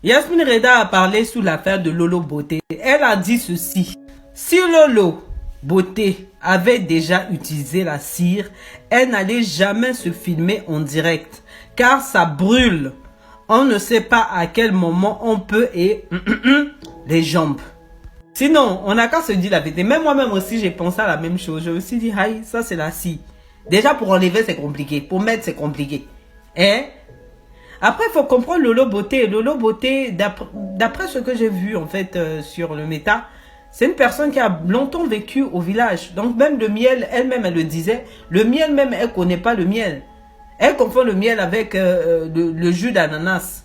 Yasmine Reda a parlé sur l'affaire de Lolo Beauté. Elle a dit ceci. Si Lolo Beauté avait déjà utilisé la cire, elle n'allait jamais se filmer en direct. Car ça brûle. On ne sait pas à quel moment on peut et les jambes. Sinon, on n'a qu'à se dire la vérité. Même moi-même aussi, j'ai pensé à la même chose. Je me suis dit, aïe, ça c'est la cire. Déjà pour enlever, c'est compliqué. Pour mettre, c'est compliqué. Hein? Après, il faut comprendre Lolo Beauté. Lolo Beauté, d'après ce que j'ai vu en fait sur le méta, c'est une personne qui a longtemps vécu au village. Donc même le miel, elle-même, elle le disait, le miel même, elle ne connaît pas le miel. Elle confond le miel avec le jus d'ananas.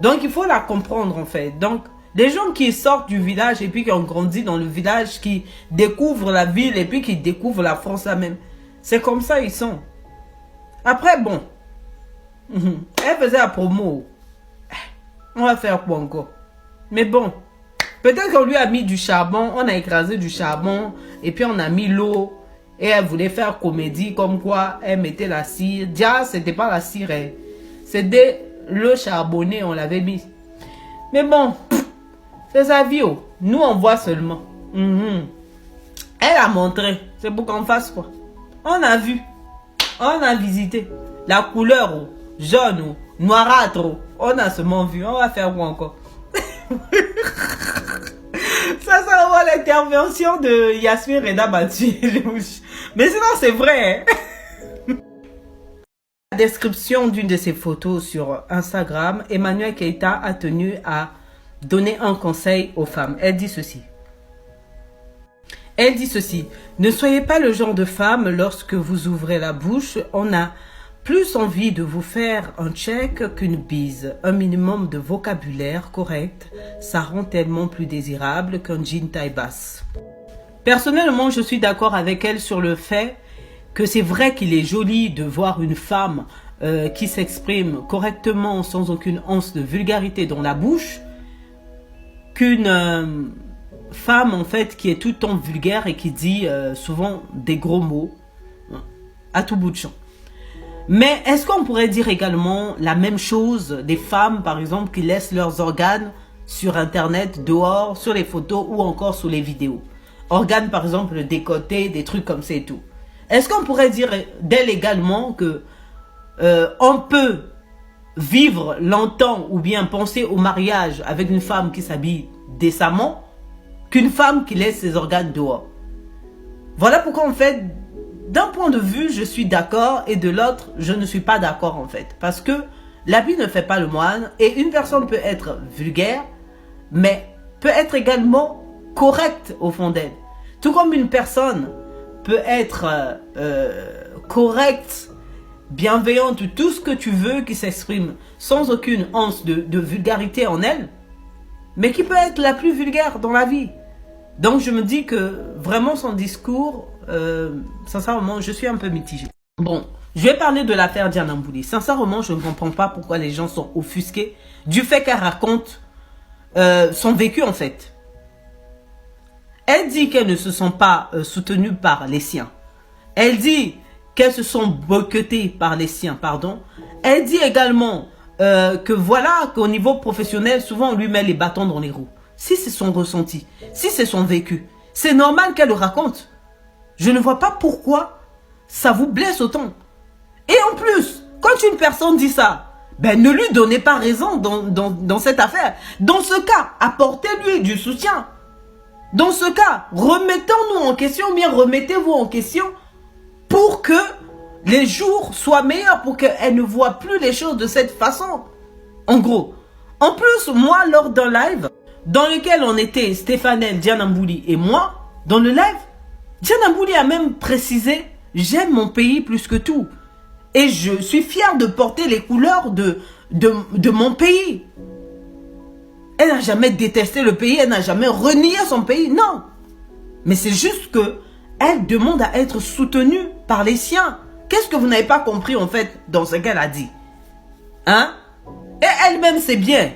Donc il faut la comprendre en fait. Donc les gens qui sortent du village et puis qui ont grandi dans le village, qui découvrent la ville et puis qui découvrent la France là même, c'est comme ça ils sont. Après bon, elle faisait la promo. On va faire quoi encore? Mais bon, peut-être qu'on lui a mis du charbon, on a écrasé du charbon et puis on a mis l'eau. Et elle voulait faire comédie comme quoi elle mettait la cire. Déjà, c'était pas la cire. C'était le charbonné, on l'avait mis. Mais bon, c'est sa vie. Oh. Nous, on voit seulement. Elle a montré. C'est pour qu'on fasse quoi? On a vu. On a visité. La couleur, oh, jaune, oh, noirâtre. Oh. On a seulement vu. On va faire quoi encore? Ça vraiment l'intervention de Yasmine Reda Bati. Mais sinon, c'est vrai. Hein? La description d'une de ses photos sur Instagram, Emmanuel Keita a tenu à donner un conseil aux femmes. Elle dit ceci. Elle dit ceci. Ne soyez pas le genre de femme, lorsque vous ouvrez la bouche, on a plus envie de vous faire un check qu'une bise. Un minimum de vocabulaire correct, ça rend tellement plus désirable qu'un jean taille basse. Personnellement, je suis d'accord avec elle sur le fait que c'est vrai qu'il est joli de voir une femme qui s'exprime correctement sans aucune once de vulgarité dans la bouche, qu'une femme en fait qui est tout le temps vulgaire et qui dit souvent des gros mots à tout bout de champ. Mais est-ce qu'on pourrait dire également la même chose des femmes, par exemple, qui laissent leurs organes sur Internet, dehors, sur les photos ou encore sur les vidéos? Organes, par exemple, décotés, des trucs comme ça et tout. Est-ce qu'on pourrait dire d'elle également que on peut vivre longtemps ou bien penser au mariage avec une femme qui s'habille décemment qu'une femme qui laisse ses organes dehors? Voilà pourquoi, en fait, d'un point de vue, je suis d'accord et de l'autre, je ne suis pas d'accord en fait. Parce que l'habit ne fait pas le moine et une personne peut être vulgaire, mais peut être également correcte au fond d'elle. Tout comme une personne peut être correcte, bienveillante, tout ce que tu veux, qui s'exprime sans aucune once de vulgarité en elle, mais qui peut être la plus vulgaire dans la vie. Donc je me dis que vraiment son discours, sincèrement, je suis un peu mitigée. Bon, je vais parler de l'affaire Diana Mbouli. Sincèrement, je ne comprends pas pourquoi les gens sont offusqués du fait qu'elle raconte son vécu en fait. Elle dit qu'elle ne se sent pas soutenue par les siens. Elle dit qu'elles se sont boycottées par les siens, pardon. Elle dit également que voilà, qu'au niveau professionnel, souvent on lui met les bâtons dans les roues. Si c'est son ressenti, si c'est son vécu, c'est normal qu'elle le raconte. Je ne vois pas pourquoi ça vous blesse autant. Et en plus, quand une personne dit ça, ben ne lui donnez pas raison dans cette affaire. Dans ce cas, apportez-lui du soutien. Dans ce cas, remettons-nous en question, bien remettez-vous en question pour que les jours soient meilleurs, pour qu'elle ne voit plus les choses de cette façon. En gros. En plus, moi, lors d'un live, dans lequel on était Stéphanel, Diana Mbouli et moi, dans le live, Diana Mbouli a même précisé « J'aime mon pays plus que tout. Et je suis fière de porter les couleurs de mon pays. » Elle n'a jamais détesté le pays, elle n'a jamais renié son pays, non. Mais c'est juste que elle demande à être soutenue par les siens. Qu'est-ce que vous n'avez pas compris en fait dans ce qu'elle a dit? Hein? Et elle-même sait bien.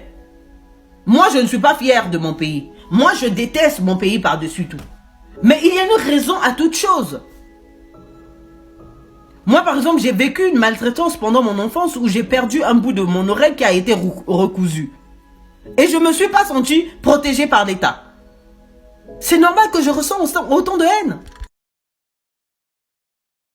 Moi, je ne suis pas fière de mon pays. Moi, je déteste mon pays par-dessus tout. Mais il y a une raison à toute chose. Moi, par exemple, j'ai vécu une maltraitance pendant mon enfance où j'ai perdu un bout de mon oreille qui a été recousu. Et je ne me suis pas sentie protégée par l'État. C'est normal que je ressens autant de haine.